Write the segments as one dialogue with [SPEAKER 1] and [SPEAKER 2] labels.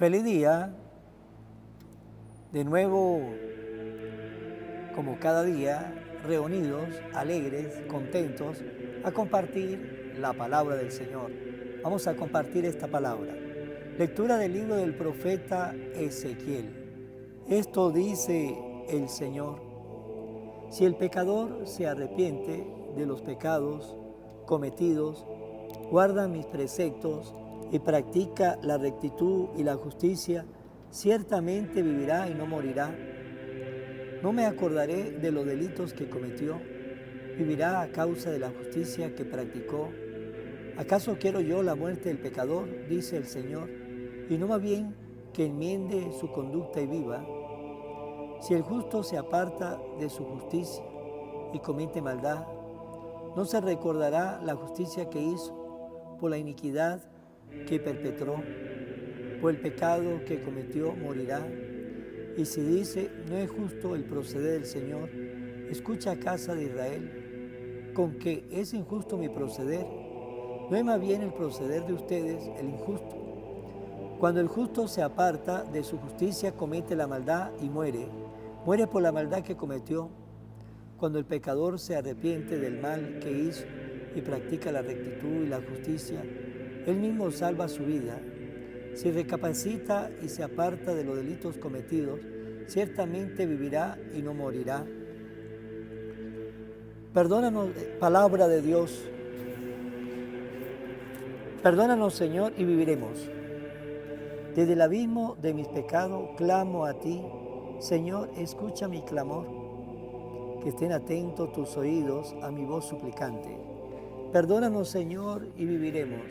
[SPEAKER 1] Feliz día, de nuevo, como cada día, reunidos, alegres, contentos, a compartir la palabra del Señor. Vamos a compartir esta palabra. Lectura del libro del profeta Ezequiel. Esto dice el Señor: si el pecador se arrepiente de los pecados cometidos, guarda mis preceptos y practica la rectitud y la justicia, ciertamente vivirá y no morirá. No me acordaré de los delitos que cometió. Vivirá a causa de la justicia que practicó. ¿Acaso quiero yo la muerte del pecador? Dice el Señor, y no más bien que enmiende su conducta y viva. Si el justo se aparta de su justicia y comete maldad, no se recordará la justicia que hizo por la iniquidad que perpetró. Por el pecado que cometió morirá. Y si dice, no es justo el proceder del Señor, escucha, casa de Israel, ¿con qué es injusto mi proceder? ¿No es más bien el proceder de ustedes el injusto? Cuando el justo se aparta de su justicia, comete la maldad y muere. Muere por la maldad que cometió. Cuando el pecador se arrepiente del mal que hizo y practica la rectitud y la justicia, él mismo salva su vida. Si recapacita y se aparta de los delitos cometidos, ciertamente vivirá y no morirá. Perdónanos, palabra de Dios. Perdónanos, Señor, y viviremos. Desde el abismo de mis pecados clamo a ti. Señor, escucha mi clamor. Que estén atentos tus oídos a mi voz suplicante. Perdónanos, Señor, y viviremos.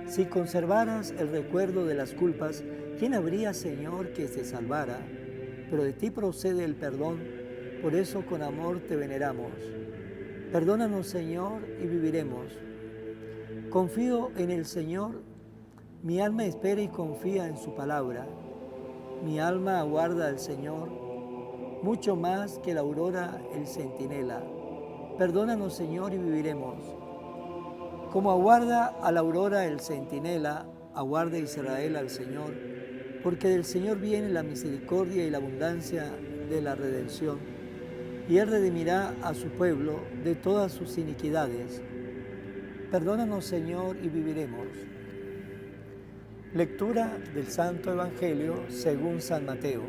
[SPEAKER 1] Si conservaras el recuerdo de las culpas, ¿quién habría, Señor, que se salvara? Pero de ti procede el perdón, por eso con amor te veneramos. Perdónanos, Señor, y viviremos. Confío en el Señor, mi alma espera y confía en su palabra. Mi alma aguarda al Señor, mucho más que la aurora el centinela. Perdónanos, Señor, y viviremos. Como aguarda a la aurora el centinela, aguarda Israel al Señor, porque del Señor viene la misericordia y la abundancia de la redención, y Él redimirá a su pueblo de todas sus iniquidades. Perdónanos, Señor, y viviremos. Lectura del Santo Evangelio según San Mateo.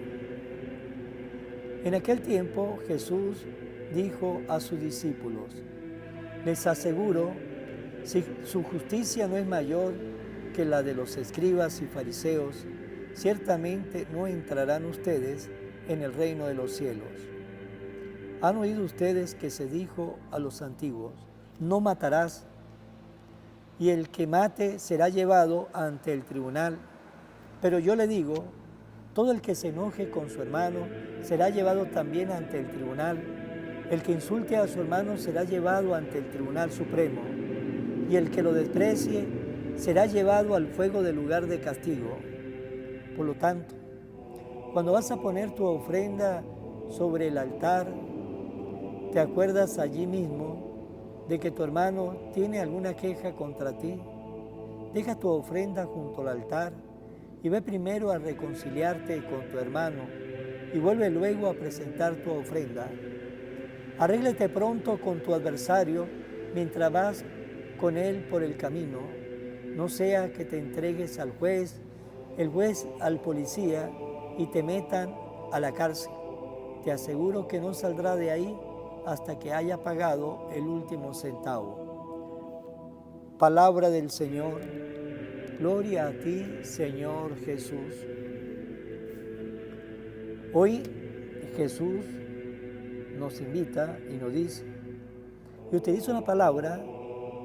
[SPEAKER 1] En aquel tiempo Jesús dijo a sus discípulos: les aseguro, si su justicia no es mayor que la de los escribas y fariseos, ciertamente no entrarán ustedes en el reino de los cielos. Han oído ustedes que se dijo a los antiguos: no matarás, y el que mate será llevado ante el tribunal. Pero yo le digo, todo el que se enoje con su hermano será llevado también ante el tribunal. El que insulte a su hermano será llevado ante el tribunal supremo. Y el que lo desprecie será llevado al fuego del lugar de castigo. Por lo tanto, cuando vas a poner tu ofrenda sobre el altar, te acuerdas allí mismo de que tu hermano tiene alguna queja contra ti. Deja tu ofrenda junto al altar y ve primero a reconciliarte con tu hermano y vuelve luego a presentar tu ofrenda. Arréglate pronto con tu adversario mientras vas con él por el camino, no sea que te entregues al juez, el juez al policía y te metan a la cárcel. Te aseguro que no saldrá de ahí hasta que haya pagado el último centavo. Palabra del Señor. Gloria a ti, Señor Jesús. Hoy Jesús nos invita y nos dice, y utiliza una palabra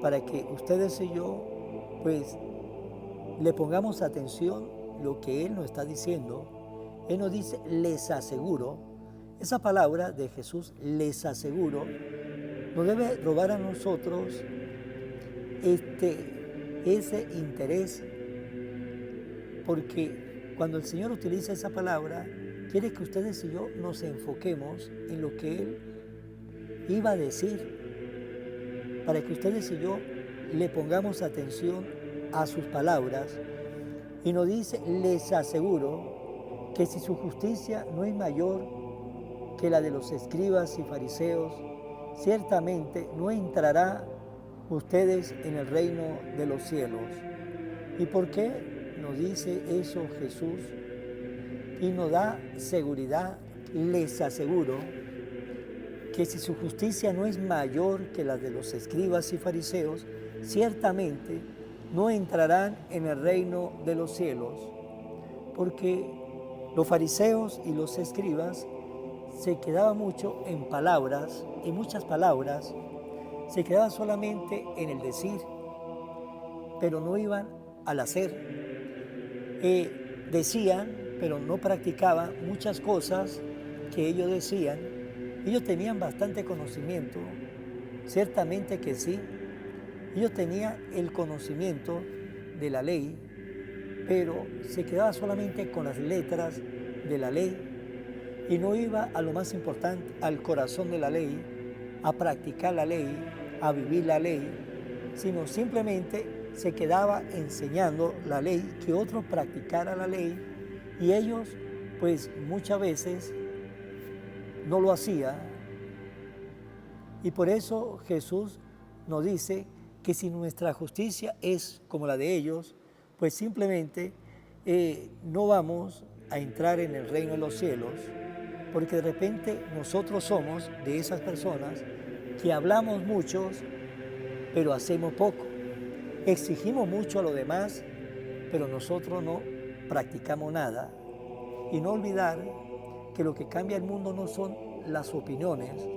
[SPEAKER 1] para que ustedes y yo, pues, le pongamos atención lo que Él nos está diciendo. Él nos dice, les aseguro. Esa palabra de Jesús, les aseguro, nos debe robar a nosotros ese interés, porque cuando el Señor utiliza esa palabra, quiere que ustedes y yo nos enfoquemos en lo que Él iba a decir, para que ustedes y yo le pongamos atención a sus palabras, Y nos dice, les aseguro que si su justicia no es mayor que la de los escribas y fariseos, ciertamente no entrará ustedes en el reino de los cielos. ¿Y por qué nos dice eso Jesús? Y nos da seguridad, les aseguro, que si su justicia no es mayor que la de los escribas y fariseos, ciertamente no entrarán en el reino de los cielos, porque los fariseos y los escribas se quedaban mucho en palabras, en muchas palabras, se quedaban solamente en el decir, pero no iban al hacer. Decían, pero no practicaban muchas cosas que ellos decían. Ellos tenían bastante conocimiento, ciertamente que sí. Ellos tenían el conocimiento de la ley, pero se quedaba solamente con las letras de la ley y no iba a lo más importante, al corazón de la ley, a practicar la ley, a vivir la ley, sino simplemente se quedaba enseñando la ley, que otros practicaran la ley, y ellos pues muchas veces no lo hacían. Y por eso Jesús nos dice que si nuestra justicia es como la de ellos, pues simplemente no vamos a entrar en el reino de los cielos, porque de repente nosotros somos de esas personas que hablamos muchos, pero hacemos poco. Exigimos mucho a los demás, pero nosotros no practicamos nada. Y no olvidar que lo que cambia el mundo no son las opiniones,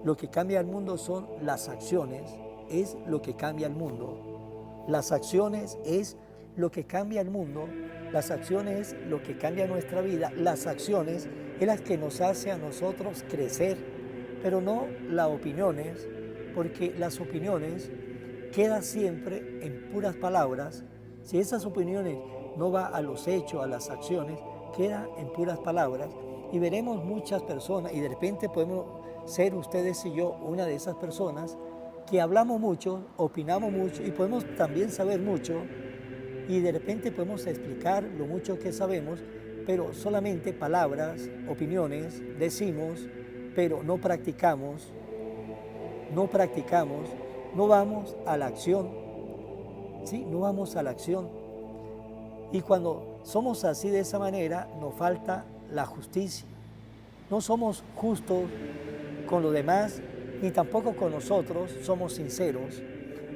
[SPEAKER 1] lo que cambia el mundo son las acciones, es lo que cambia el mundo. Las acciones es lo que cambia el mundo, las acciones es lo que cambia nuestra vida, las acciones es las que nos hace a nosotros crecer, pero no las opiniones, porque las opiniones quedan siempre en puras palabras. Si esas opiniones no van a los hechos, a las acciones, quedan en puras palabras, y veremos muchas personas, y de repente podemos ser ustedes y yo una de esas personas que hablamos mucho, opinamos mucho y podemos también saber mucho, y de repente podemos explicar lo mucho que sabemos, pero solamente palabras, opiniones, decimos, pero no practicamos, no vamos a la acción, ¿sí? No vamos a la acción. Y cuando somos así de esa manera, nos falta la justicia. No somos justos con los demás, ni tampoco con nosotros somos sinceros.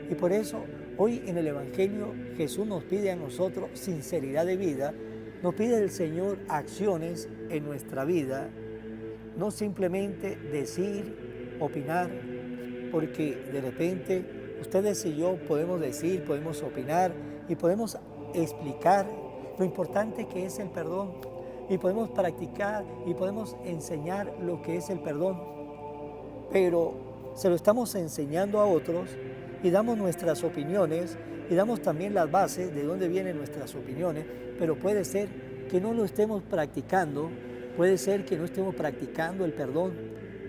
[SPEAKER 1] Y por eso hoy en el Evangelio Jesús nos pide a nosotros sinceridad de vida, nos pide el Señor acciones en nuestra vida, no simplemente decir, opinar, porque de repente ustedes y yo podemos decir, podemos opinar y podemos explicar lo importante que es el perdón, y podemos practicar y podemos enseñar lo que es el perdón, pero se lo estamos enseñando a otros y damos nuestras opiniones y damos también las bases de dónde vienen nuestras opiniones, pero puede ser que no lo estemos practicando, puede ser que no estemos practicando el perdón.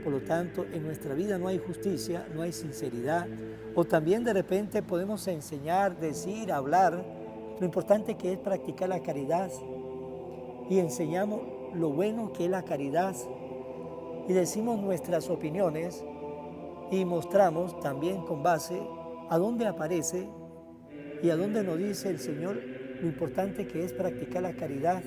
[SPEAKER 1] Por lo tanto, en nuestra vida no hay justicia, no hay sinceridad, o también de repente podemos enseñar, decir, hablar, lo importante que es practicar la caridad, y enseñamos lo bueno que es la caridad, y decimos nuestras opiniones y mostramos también con base a dónde aparece y a dónde nos dice el Señor lo importante que es practicar la caridad,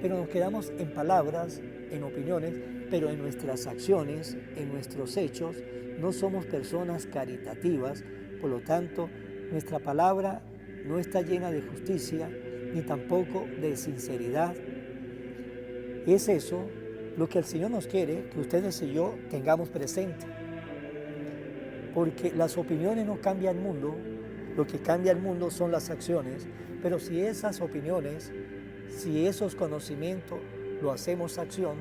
[SPEAKER 1] pero nos quedamos en palabras, en opiniones, pero en nuestras acciones, en nuestros hechos, no somos personas caritativas. Por lo tanto, nuestra palabra no está llena de justicia, ni tampoco de sinceridad. Y es eso lo que el Señor nos quiere que ustedes y yo tengamos presente. Porque las opiniones no cambian el mundo, lo que cambia el mundo son las acciones. Pero si esas opiniones, si esos conocimientos lo hacemos acción,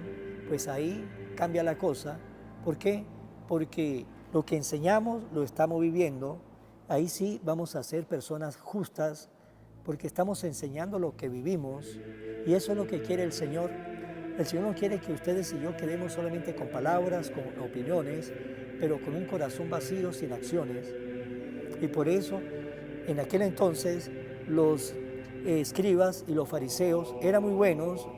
[SPEAKER 1] pues ahí cambia la cosa. ¿Por qué? Porque lo que enseñamos lo estamos viviendo. Ahí sí vamos a ser personas justas, porque estamos enseñando lo que vivimos, y eso es lo que quiere el Señor. El Señor no quiere que ustedes y yo quedemos solamente con palabras, con opiniones, pero con un corazón vacío, sin acciones. Y por eso, en aquel entonces, los escribas y los fariseos eran muy buenos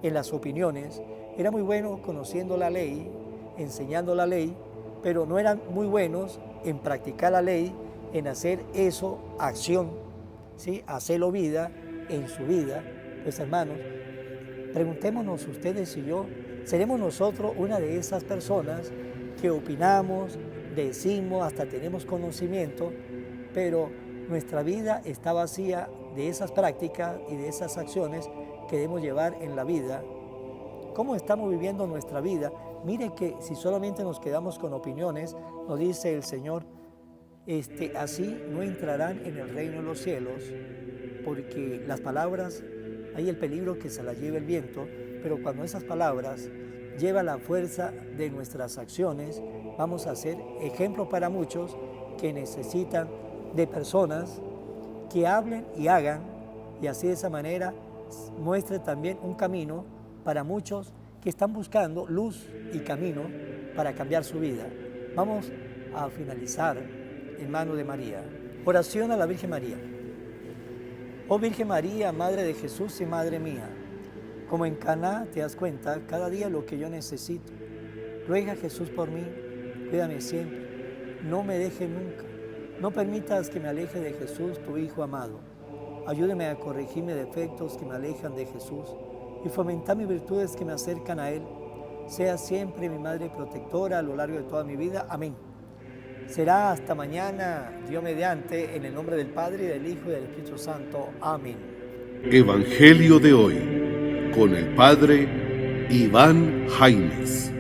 [SPEAKER 1] en las opiniones, eran muy buenos conociendo la ley, enseñando la ley, pero no eran muy buenos en practicar la ley, en hacer eso acción, ¿sí? Hacerlo vida en su vida. Pues hermanos, preguntémonos ustedes y yo, ¿seremos nosotros una de esas personas que opinamos, decimos, hasta tenemos conocimiento, pero nuestra vida está vacía de esas prácticas y de esas acciones que debemos llevar en la vida? ¿Cómo estamos viviendo nuestra vida? Mire que si solamente nos quedamos con opiniones, nos dice el Señor, así no entrarán en el reino de los cielos, porque las palabras, hay el peligro que se las lleve el viento, pero cuando esas palabras llevan la fuerza de nuestras acciones, vamos a ser ejemplo para muchos que necesitan de personas que hablen y hagan, y así de esa manera muestre también un camino para muchos que están buscando luz y camino para cambiar su vida. Vamos a finalizar en manos de María. Oración a la Virgen María. Oh Virgen María, Madre de Jesús y Madre mía, como en Caná te das cuenta cada día lo que yo necesito. Ruega a Jesús por mí, cuídame siempre, no me deje nunca. No permitas que me aleje de Jesús, tu Hijo amado. Ayúdeme a corregir mis defectos que me alejan de Jesús y fomentar mis virtudes que me acercan a Él. Sea siempre mi Madre protectora a lo largo de toda mi vida. Amén. Será hasta mañana, Dios mediante, en el nombre del Padre, y del Hijo y del Espíritu Santo. Amén.
[SPEAKER 2] Evangelio de hoy, con el Padre Iván Jaimes.